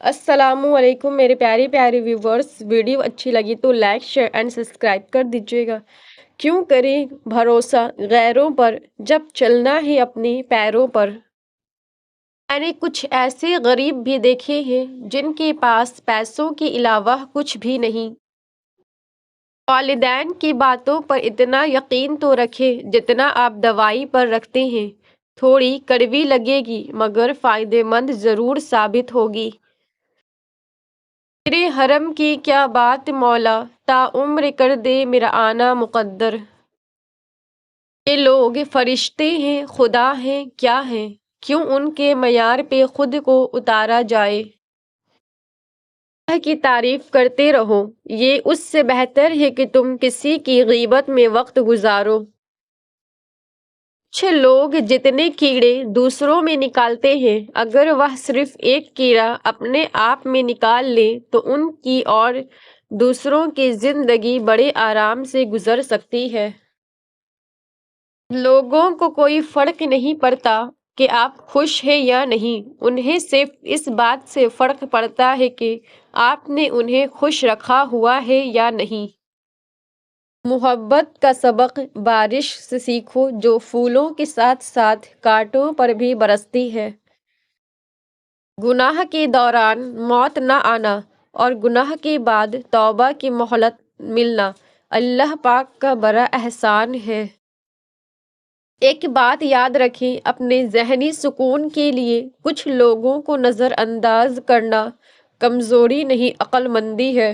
السلام علیکم میرے پیارے پیارے ویورز، ویڈیو اچھی لگی تو لائک شیئر اینڈ سبسکرائب کر دیجیے گا۔ کیوں کریں بھروسہ غیروں پر جب چلنا ہے اپنے پیروں پر۔ میں نے کچھ ایسے غریب بھی دیکھے ہیں جن کے پاس پیسوں کے علاوہ کچھ بھی نہیں۔ والدین کی باتوں پر اتنا یقین تو رکھیں جتنا آپ دوائی پر رکھتے ہیں۔ تھوڑی کڑوی لگے گی مگر فائدہ مند ضرور ثابت ہوگی۔ تیرے حرم کی کیا بات مولا، تا عمر کر دے میرا آنا مقدر۔ یہ لوگ فرشتے ہیں خدا ہیں کیا ہیں، کیوں ان کے معیار پہ خود کو اتارا جائے۔ اللہ کی تعریف کرتے رہو، یہ اس سے بہتر ہے کہ تم کسی کی غیبت میں وقت گزارو۔ کچھ لوگ جتنے کیڑے دوسروں میں نکالتے ہیں، اگر وہ صرف ایک کیڑا اپنے آپ میں نکال لے تو ان کی اور دوسروں کی زندگی بڑے آرام سے گزر سکتی ہے۔ لوگوں کو کوئی فرق نہیں پڑتا کہ آپ خوش ہیں یا نہیں، انہیں صرف اس بات سے فرق پڑتا ہے کہ آپ نے انہیں خوش رکھا ہوا ہے یا نہیں۔ محبت کا سبق بارش سے سیکھو جو پھولوں کے ساتھ ساتھ کانٹوں پر بھی برستی ہے۔ گناہ کے دوران موت نہ آنا اور گناہ کے بعد توبہ کی مہلت ملنا اللہ پاک کا بڑا احسان ہے۔ ایک بات یاد رکھیں، اپنے ذہنی سکون کے لیے کچھ لوگوں کو نظر انداز کرنا کمزوری نہیں عقل مندی ہے۔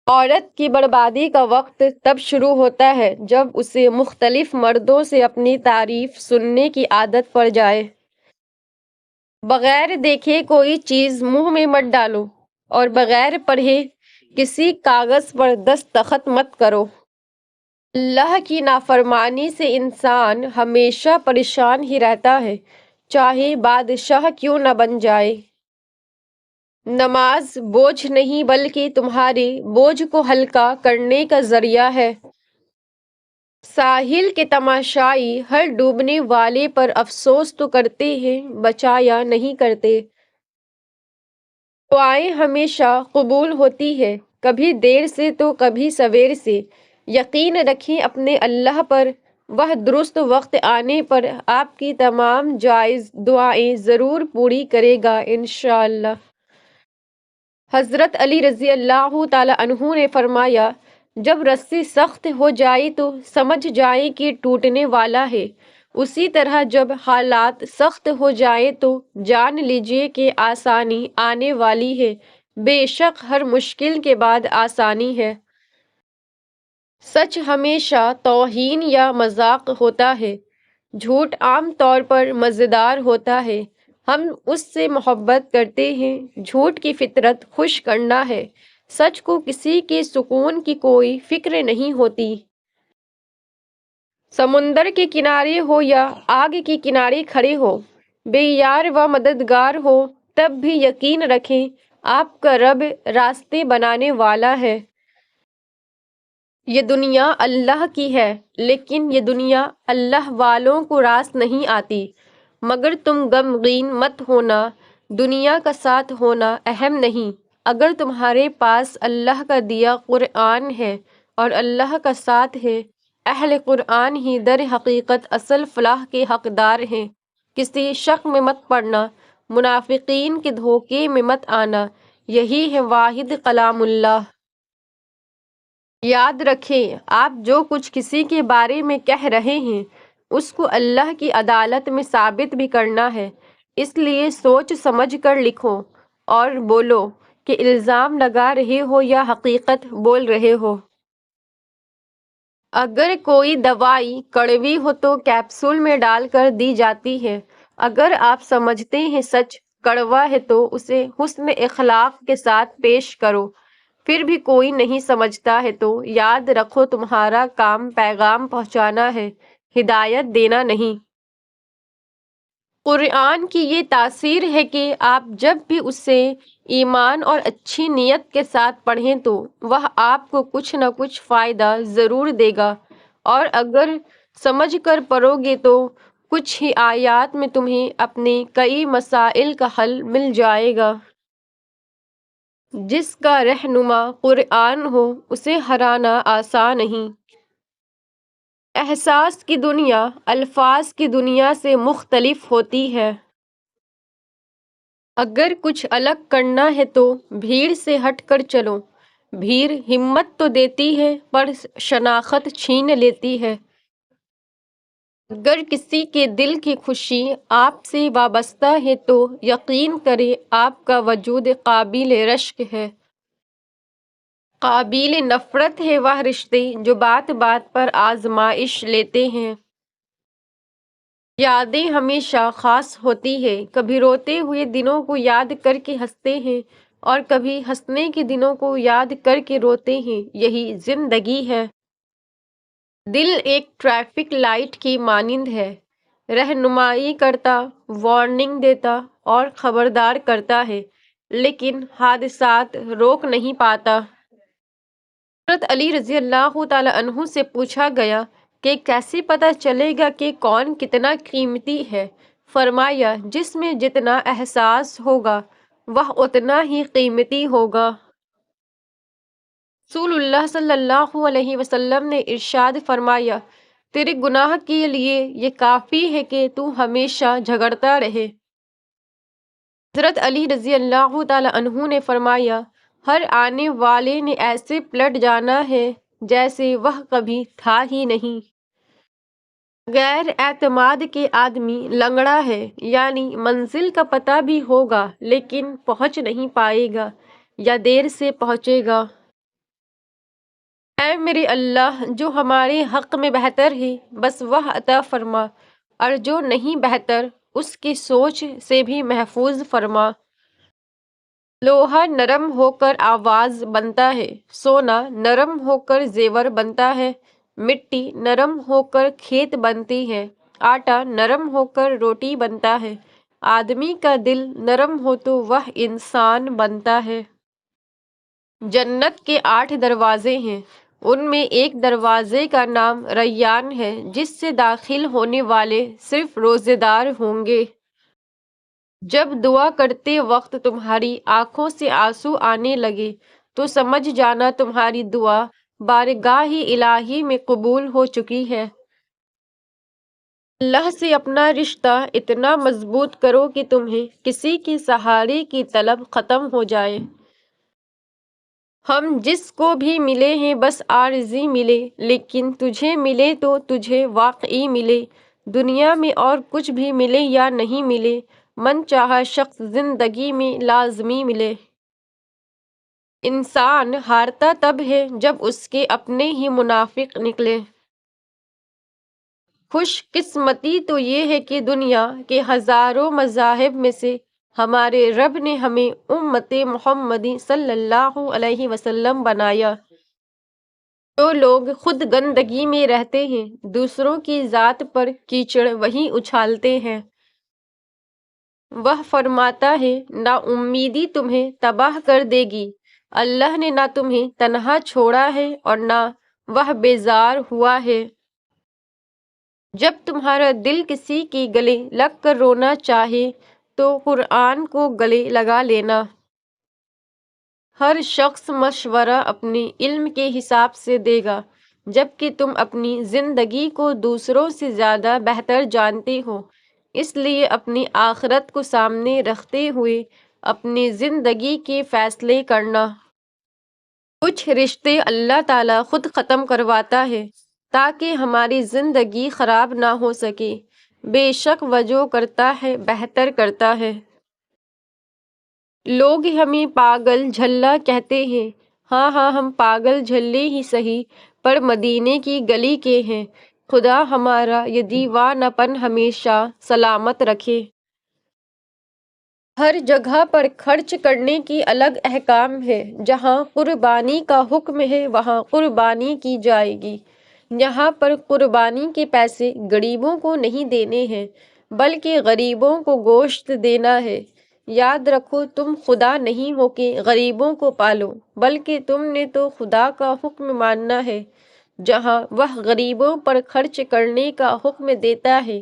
عورت کی بربادی کا وقت تب شروع ہوتا ہے جب اسے مختلف مردوں سے اپنی تعریف سننے کی عادت پڑ جائے۔ بغیر دیکھے کوئی چیز منہ میں مت ڈالو اور بغیر پڑھے کسی کاغذ پر دستخط مت کرو۔ اللہ کی نافرمانی سے انسان ہمیشہ پریشان ہی رہتا ہے، چاہے بادشاہ کیوں نہ بن جائے۔ نماز بوجھ نہیں بلکہ تمہارے بوجھ کو ہلکا کرنے کا ذریعہ ہے۔ ساحل کے تماشائی ہر ڈوبنے والے پر افسوس تو کرتے ہیں، بچایا نہیں کرتے۔ دعائیں ہمیشہ قبول ہوتی ہے، کبھی دیر سے تو کبھی سویر سے۔ یقین رکھیں اپنے اللہ پر، وہ درست وقت آنے پر آپ کی تمام جائز دعائیں ضرور پوری کرے گا انشاءاللہ۔ حضرت علی رضی اللہ تعالیٰ عنہ نے فرمایا، جب رسی سخت ہو جائے تو سمجھ جائیں کہ ٹوٹنے والا ہے، اسی طرح جب حالات سخت ہو جائیں تو جان لیجیے کہ آسانی آنے والی ہے۔ بے شک ہر مشکل کے بعد آسانی ہے۔ سچ ہمیشہ توہین یا مذاق ہوتا ہے، جھوٹ عام طور پر مزیدار ہوتا ہے۔ ہم اس سے محبت کرتے ہیں، جھوٹ کی فطرت خوش کرنا ہے، سچ کو کسی کے سکون کی کوئی فکر نہیں ہوتی۔ سمندر کے کنارے ہو یا آگ کے کنارے کھڑے ہو، بے یار و مددگار ہو، تب بھی یقین رکھیں آپ کا رب راستے بنانے والا ہے۔ یہ دنیا اللہ کی ہے، لیکن یہ دنیا اللہ والوں کو راس نہیں آتی۔ مگر تم غمگین مت ہونا، دنیا کا ساتھ ہونا اہم نہیں۔ اگر تمہارے پاس اللہ کا دیا قرآن ہے اور اللہ کا ساتھ ہے، اہل قرآن ہی در حقیقت اصل فلاح کے حقدار ہیں۔ کسی شک میں مت پڑنا، منافقین کے دھوکے میں مت آنا، یہی ہے واحد کلام اللہ۔ یاد رکھیں، آپ جو کچھ کسی کے بارے میں کہہ رہے ہیں اس کو اللہ کی عدالت میں ثابت بھی کرنا ہے، اس لیے سوچ سمجھ کر لکھو اور بولو کہ الزام لگا رہے ہو یا حقیقت بول رہے ہو۔ اگر کوئی دوائی کڑوی ہو تو کیپسول میں ڈال کر دی جاتی ہے۔ اگر آپ سمجھتے ہیں سچ کڑوا ہے تو اسے حسن اخلاق کے ساتھ پیش کرو، پھر بھی کوئی نہیں سمجھتا ہے تو یاد رکھو تمہارا کام پیغام پہنچانا ہے، ہدایت دینا نہیں۔ قرآن کی یہ تاثیر ہے کہ آپ جب بھی اسے ایمان اور اچھی نیت کے ساتھ پڑھیں تو وہ آپ کو کچھ نہ کچھ فائدہ ضرور دے گا، اور اگر سمجھ کر پڑھو گے تو کچھ ہی آیات میں تمہیں اپنے کئی مسائل کا حل مل جائے گا۔ جس کا رہنما قرآن ہو اسے ہرانا آسان نہیں۔ احساس کی دنیا الفاظ کی دنیا سے مختلف ہوتی ہے۔ اگر کچھ الگ کرنا ہے تو بھیڑ سے ہٹ کر چلو۔ بھیڑ ہمت تو دیتی ہے پر شناخت چھین لیتی ہے۔ اگر کسی کے دل کی خوشی آپ سے وابستہ ہے تو یقین کرے آپ کا وجود قابل رشک ہے۔ قابل نفرت ہے وہ رشتے جو بات بات پر آزمائش لیتے ہیں۔ یادیں ہمیشہ خاص ہوتی ہے۔ کبھی روتے ہوئے دنوں کو یاد کر کے ہنستے ہیں اور کبھی ہنسنے کے دنوں کو یاد کر کے روتے ہیں، یہی زندگی ہے۔ دل ایک ٹریفک لائٹ کی مانند ہے، رہنمائی کرتا، وارننگ دیتا اور خبردار کرتا ہے، لیکن حادثات روک نہیں پاتا۔ حضرت علی رضی اللہ تعالیٰ عنہ سے پوچھا گیا کہ کیسے پتہ چلے گا کہ کون کتنا قیمتی ہے؟ فرمایا، جس میں جتنا احساس ہوگا وہ اتنا ہی قیمتی ہوگا۔ رسول اللہ صلی اللہ علیہ وسلم نے ارشاد فرمایا، تیرے گناہ کے لیے یہ کافی ہے کہ تو ہمیشہ جھگڑتا رہے۔ حضرت علی رضی اللہ تعالیٰ عنہ نے فرمایا، ہر آنے والے نے ایسے پلٹ جانا ہے جیسے وہ کبھی تھا ہی نہیں۔ غیر اعتماد کے آدمی لنگڑا ہے، یعنی منزل کا پتہ بھی ہوگا لیکن پہنچ نہیں پائے گا یا دیر سے پہنچے گا۔ اے میرے اللہ، جو ہمارے حق میں بہتر ہے بس وہ عطا فرما، اور جو نہیں بہتر اس کی سوچ سے بھی محفوظ فرما۔ لوہا نرم ہو کر آواز بنتا ہے، سونا نرم ہو کر زیور بنتا ہے، مٹی نرم ہو کر کھیت بنتی ہے، آٹا نرم ہو کر روٹی بنتا ہے، آدمی کا دل نرم ہو تو وہ انسان بنتا ہے۔ جنت کے 8 دروازے ہیں، ان میں ایک دروازے کا نام ریان ہے، جس سے داخل ہونے والے صرف روزے دار ہوں گے۔ جب دعا کرتے وقت تمہاری آنکھوں سے آنسو آنے لگے تو سمجھ جانا تمہاری دعا بارگاہ الہی میں قبول ہو چکی ہے۔ اللہ سے اپنا رشتہ اتنا مضبوط کرو کہ تمہیں کسی کے سہارے کی طلب ختم ہو جائے۔ ہم جس کو بھی ملے ہیں بس عارضی ملے، لیکن تجھے ملے تو تجھے واقعی ملے۔ دنیا میں اور کچھ بھی ملے یا نہیں ملے، من چاہا شخص زندگی میں لازمی ملے۔ انسان ہارتا تب ہے جب اس کے اپنے ہی منافق نکلے۔ خوش قسمتی تو یہ ہے کہ دنیا کے ہزاروں مذاہب میں سے ہمارے رب نے ہمیں امت محمدی صلی اللہ علیہ وسلم بنایا۔ جو لوگ خود گندگی میں رہتے ہیں، دوسروں کی ذات پر کیچڑ وہی اچھالتے ہیں۔ وہ فرماتا ہے، نا امیدی تمہیں تباہ کر دے گی۔ اللہ نے نہ تمہیں تنہا چھوڑا ہے اور نہ وہ بیزار ہوا ہے۔ جب تمہارا دل کسی کے گلے لگ کر رونا چاہے تو قرآن کو گلے لگا لینا۔ ہر شخص مشورہ اپنے علم کے حساب سے دے گا، جبکہ تم اپنی زندگی کو دوسروں سے زیادہ بہتر جانتے ہو، اس لیے اپنی آخرت کو سامنے رکھتے ہوئے اپنی زندگی کے فیصلے کرنا۔ کچھ رشتے اللہ تعالیٰ خود ختم کرواتا ہے تاکہ ہماری زندگی خراب نہ ہو سکے۔ بے شک وہ جو کرتا ہے بہتر کرتا ہے۔ لوگ ہمیں پاگل جھلا کہتے ہیں، ہاں ہاں ہم پاگل جھلے ہی سہی، پر مدینے کی گلی کے ہیں۔ خدا ہمارا یہ دیوانہ پن ہمیشہ سلامت رکھے۔ ہر جگہ پر خرچ کرنے کی الگ احکام ہے۔ جہاں قربانی کا حکم ہے وہاں قربانی کی جائے گی۔ یہاں پر قربانی کے پیسے غریبوں کو نہیں دینے ہیں بلکہ غریبوں کو گوشت دینا ہے۔ یاد رکھو، تم خدا نہیں ہو کہ غریبوں کو پالو، بلکہ تم نے تو خدا کا حکم ماننا ہے۔ جہاں وہ غریبوں پر خرچ کرنے کا حکم دیتا ہے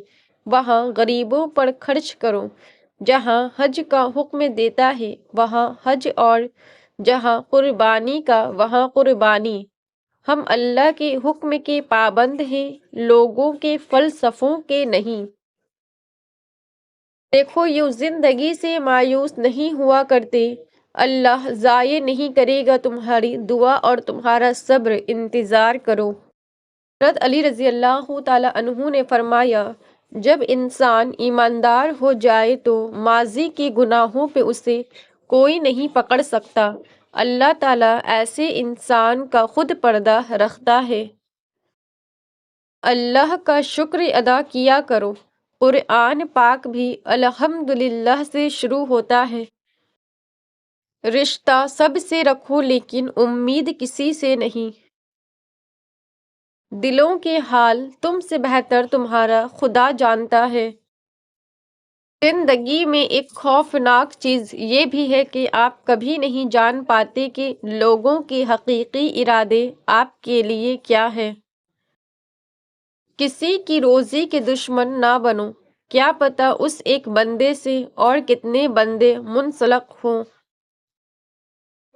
وہاں غریبوں پر خرچ کرو۔ جہاں حج کا حکم دیتا ہے وہاں حج، اور جہاں قربانی کا وہاں قربانی۔ ہم اللہ کے حکم کے پابند ہیں، لوگوں کے فلسفوں کے نہیں۔ دیکھو یوں زندگی سے مایوس نہیں ہوا کرتے، اللہ ضائع نہیں کرے گا تمہاری دعا اور تمہارا صبر، انتظار کرو۔ حضرت علی رضی اللہ تعالیٰ عنہ نے فرمایا، جب انسان ایماندار ہو جائے تو ماضی کے گناہوں پہ اسے کوئی نہیں پکڑ سکتا۔ اللہ تعالیٰ ایسے انسان کا خود پردہ رکھتا ہے۔ اللہ کا شکر ادا کیا کرو۔ قرآن پاک بھی الحمدللہ سے شروع ہوتا ہے۔ رشتہ سب سے رکھو لیکن امید کسی سے نہیں۔ دلوں کے حال تم سے بہتر تمہارا خدا جانتا ہے۔ زندگی میں ایک خوفناک چیز یہ بھی ہے کہ آپ کبھی نہیں جان پاتے کہ لوگوں کے حقیقی ارادے آپ کے لیے کیا ہے۔ کسی کی روزی کے دشمن نہ بنو، کیا پتہ اس ایک بندے سے اور کتنے بندے منسلک ہوں۔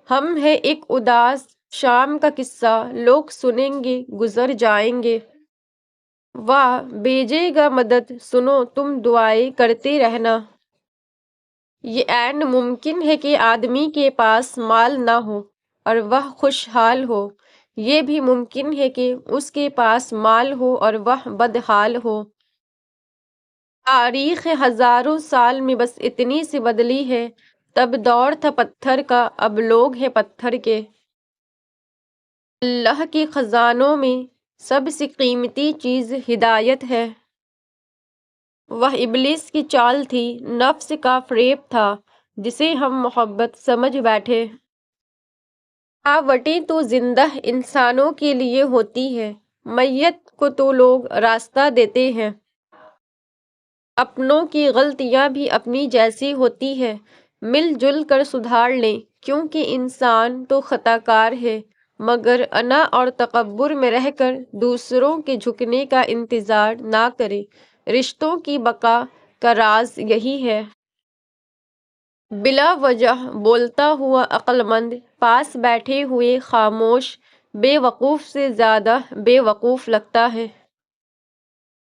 ہم ہے ایک اداس شام کا قصہ، لوگ سنیں گے گزر جائیں گے۔ واہ بھیجے گا مدد، سنو تم دعائیں کرتے رہنا۔ یہ عین ممکن ہے کہ آدمی کے پاس مال نہ ہو اور وہ خوشحال ہو، یہ بھی ممکن ہے کہ اس کے پاس مال ہو اور وہ بدحال ہو۔ تاریخ ہزاروں سال میں بس اتنی سی بدلی ہے، تب دور تھا پتھر کا، اب لوگ ہیں پتھر کے۔ اللہ کے خزانوں میں سب سے قیمتی چیز ہدایت ہے۔ وہ ابلیس کی چال تھی، نفس کا فریب تھا جسے ہم محبت سمجھ بیٹھے۔ رکاوٹیں تو زندہ انسانوں کے لیے ہوتی ہیں، میت کو تو لوگ راستہ دیتے ہیں۔ اپنوں کی غلطیاں بھی اپنی جیسی ہوتی ہیں، مل جل کر سدھار لیں، کیونکہ انسان تو خطا کار ہے، مگر انا اور تکبر میں رہ کر دوسروں کے جھکنے کا انتظار نہ کرے۔ رشتوں کی بقا کا راز یہی ہے۔ بلا وجہ بولتا ہوا عقل مند، پاس بیٹھے ہوئے خاموش بے وقوف سے زیادہ بے وقوف لگتا ہے۔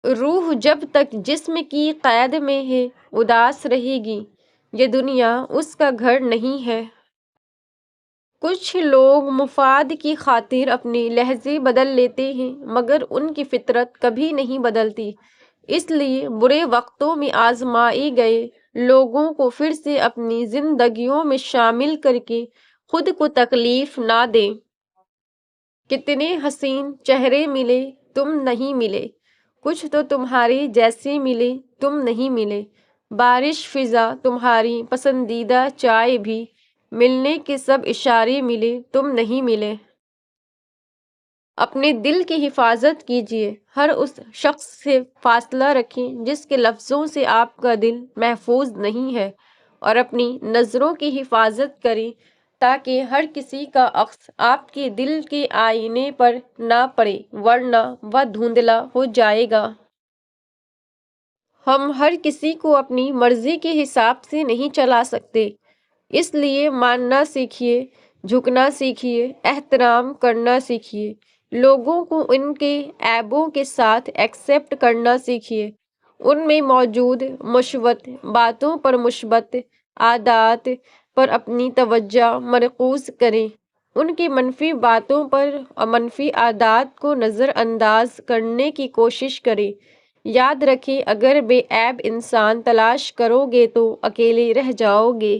روح جب تک جسم کی قید میں ہے اداس رہے گی، یہ دنیا اس کا گھر نہیں ہے۔ کچھ لوگ مفاد کی خاطر اپنے لہجے بدل لیتے ہیں، مگر ان کی فطرت کبھی نہیں بدلتی۔ اس لیے برے وقتوں میں آزمائے گئے لوگوں کو پھر سے اپنی زندگیوں میں شامل کر کے خود کو تکلیف نہ دیں۔ کتنے حسین چہرے ملے تم نہیں ملے، کچھ تو تمہارے جیسے ملے تم نہیں ملے۔ بارش فضا تمہاری پسندیدہ چائے بھی، ملنے کے سب اشارے ملے تم نہیں ملے۔ اپنے دل کی حفاظت کیجیے، ہر اس شخص سے فاصلہ رکھیں جس کے لفظوں سے آپ کا دل محفوظ نہیں ہے، اور اپنی نظروں کی حفاظت کریں تاکہ ہر کسی کا عکس آپ کے دل کے آئینے پر نہ پڑے، ورنہ وہ دھندلا ہو جائے گا۔ ہم ہر کسی کو اپنی مرضی کے حساب سے نہیں چلا سکتے، اس لیے ماننا سیکھیے، جھکنا سیکھیے، احترام کرنا سیکھیے، لوگوں کو ان کے عیبوں کے ساتھ ایکسپٹ کرنا سیکھیے، ان میں موجود مثبت باتوں پر مثبت عادات پر اپنی توجہ مرکوز کریں، ان کی منفی باتوں پر اور منفی عادات کو نظر انداز کرنے کی کوشش کریں۔ یاد رکھیں اگر بے عیب انسان تلاش کرو گے تو اکیلے رہ جاؤ گے۔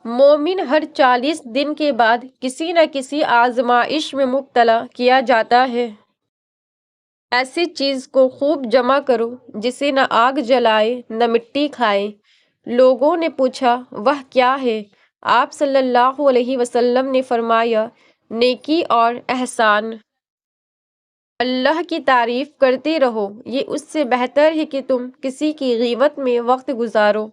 مومن ہر 40 دن کے بعد کسی نہ کسی آزمائش میں مبتلا کیا جاتا ہے۔ ایسی چیز کو خوب جمع کرو جسے نہ آگ جلائے نہ مٹی کھائے۔ لوگوں نے پوچھا وہ کیا ہے؟ آپ صلی اللہ علیہ وسلم نے فرمایا، نیکی اور احسان۔ اللہ کی تعریف کرتے رہو، یہ اس سے بہتر ہے کہ تم کسی کی غیبت میں وقت گزارو۔